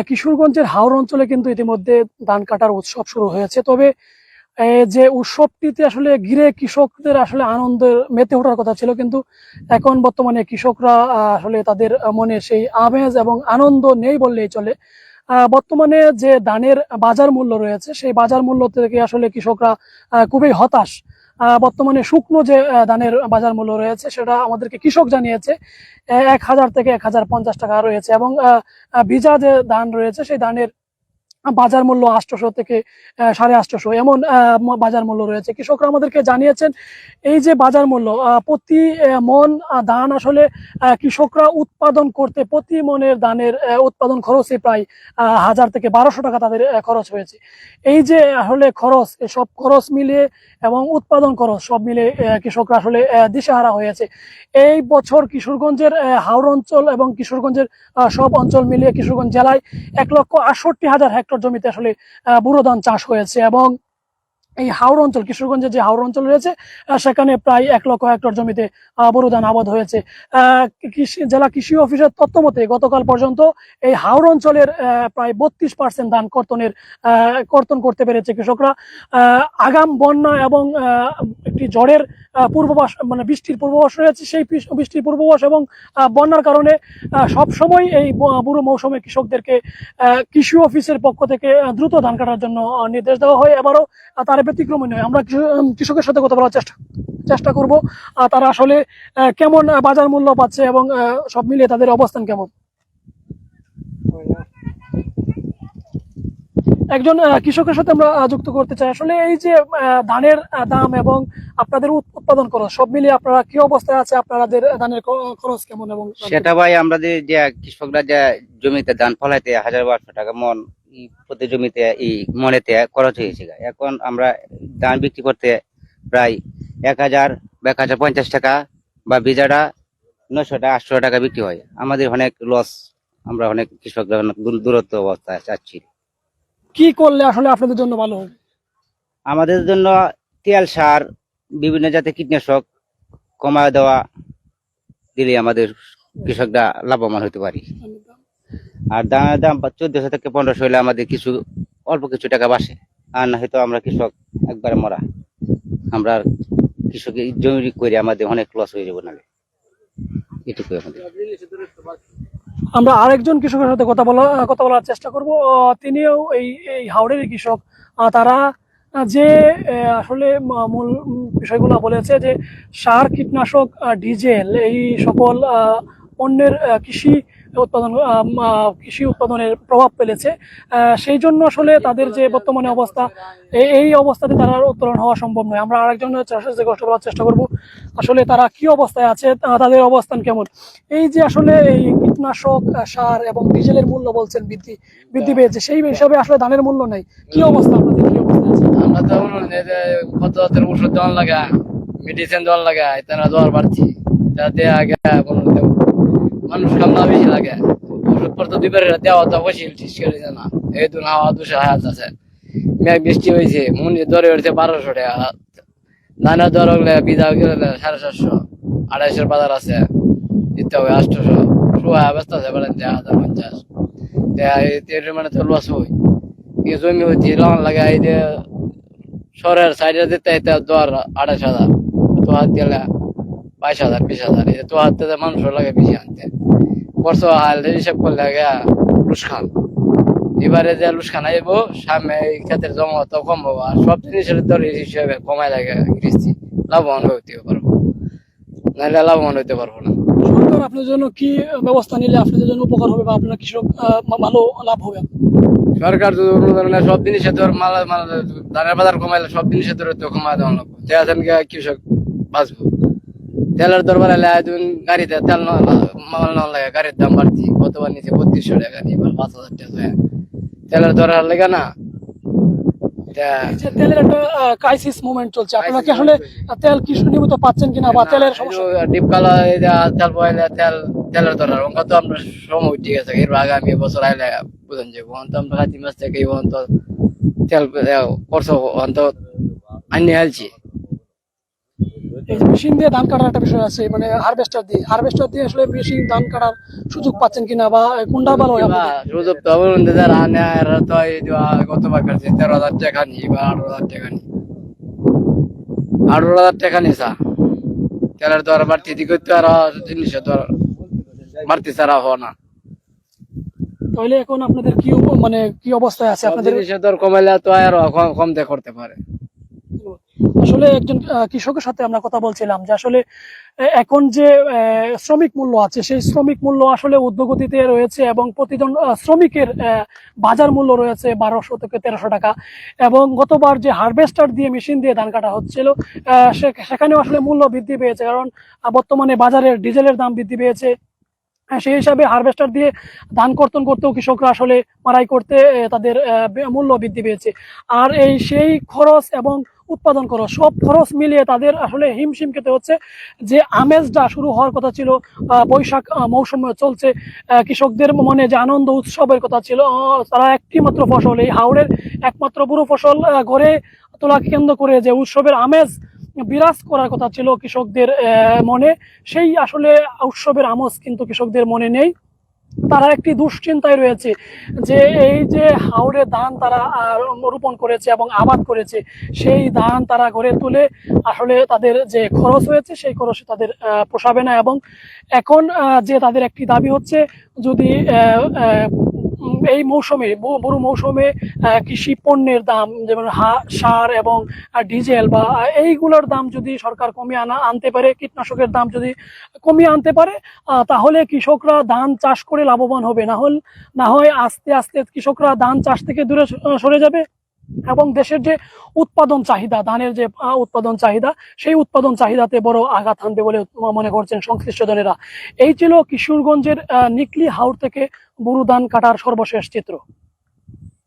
কিশোরগঞ্জের হাওর অঞ্চলে কিন্তু ইতিমধ্যে ধান কাটার উৎসব শুরু হয়েছে। তবে যে উৎসবটিতে আসলে ঘিরে কৃষকদের আসলে আনন্দের মেতে ওঠার কথা ছিল, কিন্তু এখন বর্তমানে কৃষকরা আসলে তাদের মনে সেই আমেজ এবং আনন্দ নেই বললেই চলে। বর্তমানে যে ধানের বাজার মূল্য রয়েছে, সেই বাজার মূল্য থেকে আসলে কৃষকরা খুবই হতাশ। বর্তমানে শুকনো যে ধানের বাজার মূল্য রয়েছে, সেটা আমাদেরকে কৃষক জানিয়েছে 1,000 থেকে 1,050 টাকা রয়েছে, এবং ভিজা যে ধান রয়েছে সেই ধানের বাজার মূল্য 800 থেকে 850 এমন বাজার মূল্য রয়েছে। কৃষকরা আমাদেরকে জানিয়েছেন এই যে বাজার মূল্য প্রতি মন ধান আসলে কৃষকরা উৎপাদন করতে প্রতি মনের ধানের উৎপাদন খরচে প্রায় 1,000 থেকে 1,200 টাকা তাদের খরচ হয়েছে। এই যে আসলে খরচ, সব খরচ মিলিয়ে এবং উৎপাদন খরচ সব মিলে কৃষকরা আসলে দিশেহারা হয়েছে। এই বছর কিশোরগঞ্জের হাওর অঞ্চল এবং কিশোরগঞ্জের সব অঞ্চল মিলিয়ে কিশোরগঞ্জ জেলায় 1,68,000 হেক্টর জমিতে আসলে বোরো ধান চাষ হয়েছে, এবং এই হাওর অঞ্চল, কিশোরগঞ্জের যে হাওর অঞ্চল রয়েছে সেখানে প্রায় 1,00,000 হেক্টর জমিতে বোরো ধান আবাদ হয়েছে। জেলা কৃষি অফিসের তথ্য মতে গতকাল পর্যন্ত এই হাওর অঞ্চলের প্রায় 32% ধান কর্তন করতে পেরেছে কৃষকরা। আগাম বন্যা এবং একটি ঝড়ের পূর্বাভাস, মানে বৃষ্টির পূর্বাভাস রয়েছে। সেই বৃষ্টির পূর্বাভাস এবং বন্যার কারণে সব সময় এই বুড়ো মৌসুমে কৃষকদেরকে কৃষি অফিসের পক্ষ থেকে দ্রুত ধান কাটার জন্য নির্দেশ দেওয়া হয়। এবারও তার ব্যতিক্রমী নয়। আমরা কৃষকের সাথে কথা বলার চেষ্টা করব, তারা আসলে কেমন বাজার মূল্য পাচ্ছে এবং সব মিলিয়ে তাদের অবস্থান কেমন। একজন কৃষকের সাথে আমরা যুক্ত করতে চাই। আসলে এই যে ধানের দাম এবং আপনাদের উৎপাদন খরচ সব মিলিয়ে আপনারা কি অবস্থায় আছে, আপনাদের ধানের খরচ কেমন? এবং সেটা ভাই আমরা যে কৃষকরা যে জমিতে ধান ফলাইতে 1,200 টাকা মন প্রতি জমিতে এই মনেতে খরচ হয়েছে। এখন আমরা ধান বিক্রি করতে প্রায় 1,000 বা 1,050 টাকা, বা বীজাটা 900 টাকা 800 টাকা বিক্রি হয়। আমাদের অনেক লস, আমরা অনেক কৃষকরা দূরত্ব অবস্থায় চাচ্ছি। কি করলে আসলে আপনাদের জন্য ভালো হবে? আমাদের জন্য তেল, সার, বিভিন্ন জাতের কীটনাশক কমায় দেওয়া দিলে আমাদের কৃষকরা লাভবান হতে পারি। আর দামের দাম 1400 থেকে 1500 হলে আমাদের কিছু অল্প কিছু টাকা বাসে, আর না হয়তো আমরা কৃষক একবারে মরা। আমরা কৃষক জমি করে আমাদের অনেক লস হয়ে যাবো, নালে এটুকু আমাদের। আমরা আরেকজন কৃষকের সাথে কথা বলার চেষ্টা করব। তিনিও এই হাওড়ের কৃষক। তারা যে আসলে মূল বিষয়গুলো বলেছে যে সার, কীটনাশক, ডিজেল, এই সকল পণ্যের কৃষি উৎপাদনের প্রভাব ফেলেছে। সেই জন্য আসলে তাদের যে বর্তমানে অবস্থা, এই অবস্থাতে তারা উত্তোলন হওয়া সম্ভব নয়। আমরা আরেকজনের সাথে কথা বলার চেষ্টা করব, আসলে তারা কি অবস্থায় আছে, তাদের অবস্থান কেমন। এই যে আসলে এই কীটনাশক, সার এবং ডিজেলের মূল্য বলছেন বৃদ্ধি পেয়েছে, সেই হিসাবে আসলে ধানের মূল্য নেই। কি অবস্থা আপনাদের, কি অবস্থা আছে? আমরা তো কত জাতের ওষুধ দেওয়ার লাগা, মেডিসিন দেওয়ার লাগা, তারা দেওয়ার পারছি, তাতে আগে মানুষ কামনা বেশি লাগে। ওষুধপত্র দুইবার দেওয়া তো বসে ঠিক করে না, এই তো হাওয়া 200 হাজার আছে। মেঘ বৃষ্টি হয়েছে, মুনি দরে উঠছে 1200 টাকা, ধানের দর হলে বিধা গেলে 750, 250 বাজার আছে, দিতে হবে 800, শোয়া ব্যস্ত আছে বলেন 1,050। মানে তো লস হই জমি হচ্ছে লন লাগে। এই যে শহরের সাইডে দিতে দর 28,000, তো হাত দিলে 22,000 20,000। এই যে তো হাত দিতে মানুষ লাগে বেশি আনতে খরচ হাল হিসাব করলে লুসখান। এবারে যে লুসখান আইব সামনে এই ক্ষেত্রে জমা তো কমবো, আর সব জিনিসের দর হিসেবে কমাই লাগে কৃষি লাভবান হইতে পারবো, নাহলে লাভবান হইতে পারবো না। সরকার আপনাদের জন্য কি ব্যবস্থা নিলে আপনাদের জন্য উপকার হবে বা আপনার কৃষক ভালো লাভ হবে? সরকার যদি অনুদানে সব জিনিসের দর ধানের বাজার কমাইলে সব জিনিসের দর তো কমাই দেওয়া লাগবে, তেল কৃষক বাঁচবো। তেলের দর বাড়াইলে গাড়িতে তেল মাল না লাগে, গাড়ির দাম বাড়তি, কতবার নিচে 3200 টাকা, এবার 5,000 টাকা তেলের দর লাগে না। তেলের একটা ক্রাইসিস মুভমেন্ট চলছে, আপনারা কি আসলে তেল কি নিয়মিত পাচ্ছেন কিনা, বা তেলের সমস্যা? ডিপকালা তেল পাইলে তেলের দর তো আমরা সময় ঠিক আছে, এর আগামী বছর আইলে বুঝেন যে আমরা কাতি মাস থেকে তেল খরচ আনি আলছি। এই যে মেশিন দিয়ে ধান কাটার একটা বিষয় আছে, মানে হারভেস্টার দিয়ে আসলে মেশিন ধান কাটার সুযোগ পাচ্ছেন কিনা, বা কোনটা ভালো হয় আপনাদের? সুযোগ তো বলুন যারা আনে এরা তো এই গতবার কাছে 13,000 টাকা নি বা 18,000 টাকা নি, 18,000 টাকা নিছা তেলের তো আর বাড়তি দিকে তো আর জিনিসের তো আর বাড়তি ছাড়া হওয়া না। তাহলে এখন আপনাদের মানে কি অবস্থায় আছে আপনাদের? জিনিসের দর কমাইলে তো আর কমতে করতে পারে। আসলে একজন কৃষকের সাথে আমরা কথা বলছিলাম যে আসলে এখন যে শ্রমিক মূল্য আছে, সেই শ্রমিক মূল্য আসলে ঊর্ধ্বগতিতে রয়েছে, এবং প্রতিজন শ্রমিকের বাজার মূল্য রয়েছে 1200 থেকে 1300 টাকা। এবং গতবার যে হারভেস্টার দিয়ে মেশিন দিয়ে ধান কাটা হচ্ছিল, সেখানেও আসলে মূল্য বৃদ্ধি পেয়েছে, কারণ বর্তমানে বাজারে ডিজেলের দাম বৃদ্ধি পেয়েছে। সেই হিসাবে হারভেস্টার দিয়ে ধান কর্তন করতেও কৃষকরা আসলে মাড়াই করতে তাদের মূল্য বৃদ্ধি পেয়েছে। আর সেই খরচ এবং উৎপাদন খরচ, সব খরচ মিলিয়ে তাদের আসলে হিমশিম খেতে হচ্ছে। যে আমেজটা শুরু হওয়ার কথা ছিল, বৈশাখ মৌসুমে চলছে, কৃষকদের মনে যে আনন্দ উৎসবের কথা ছিল, তারা একটি মাত্র ফসল, এই হাওড়ের একমাত্র পুরো ফসল ঘরে তোলাকে কেন্দ্র করে যে উৎসবের আমেজ বিরাজ করার কথা ছিল কৃষকদের মনে, সেই আসলে উৎসবের আমেজ কিন্তু কৃষকদের মনে নেই। তারা একটি দুশ্চিন্তায় রয়েছে যে এই যে হাওড়ে ধান তারা রোপণ করেছে এবং আবাদ করেছে, সেই ধান তারা ঘরে তুলে আসলে তাদের যে খরচ হয়েছে সেই খরচ তাদের পোষাবে না। এবং এখন যে তাদের একটি দাবি হচ্ছে, যদি এই মৌসুমে বড় মৌসুমে কৃষি পণ্যের দাম যেমন সার এবং ডিজেল বা এইগুলোর দাম যদি সরকার কমিয়ে আনতে পারে, কীটনাশকের দাম যদি কমিয়ে আনতে পারে, তাহলে কৃষকরা ধান চাষ করে লাভবান হবে। না হয় আস্তে আস্তে কৃষকরা ধান চাষ থেকে দূরে সরে যাবে, এবং দেশের যে উৎপাদন চাহিদা, ধানের যে উৎপাদন চাহিদা, সেই উৎপাদন চাহিদাতে বড় আঘাত হানবে বলে মনে করছেন সংশ্লিষ্ট জনেরা। এই ছিল কিশোরগঞ্জের নিকলি হাওর থেকে বোরো ধান কাটার সর্বশেষ চিত্র।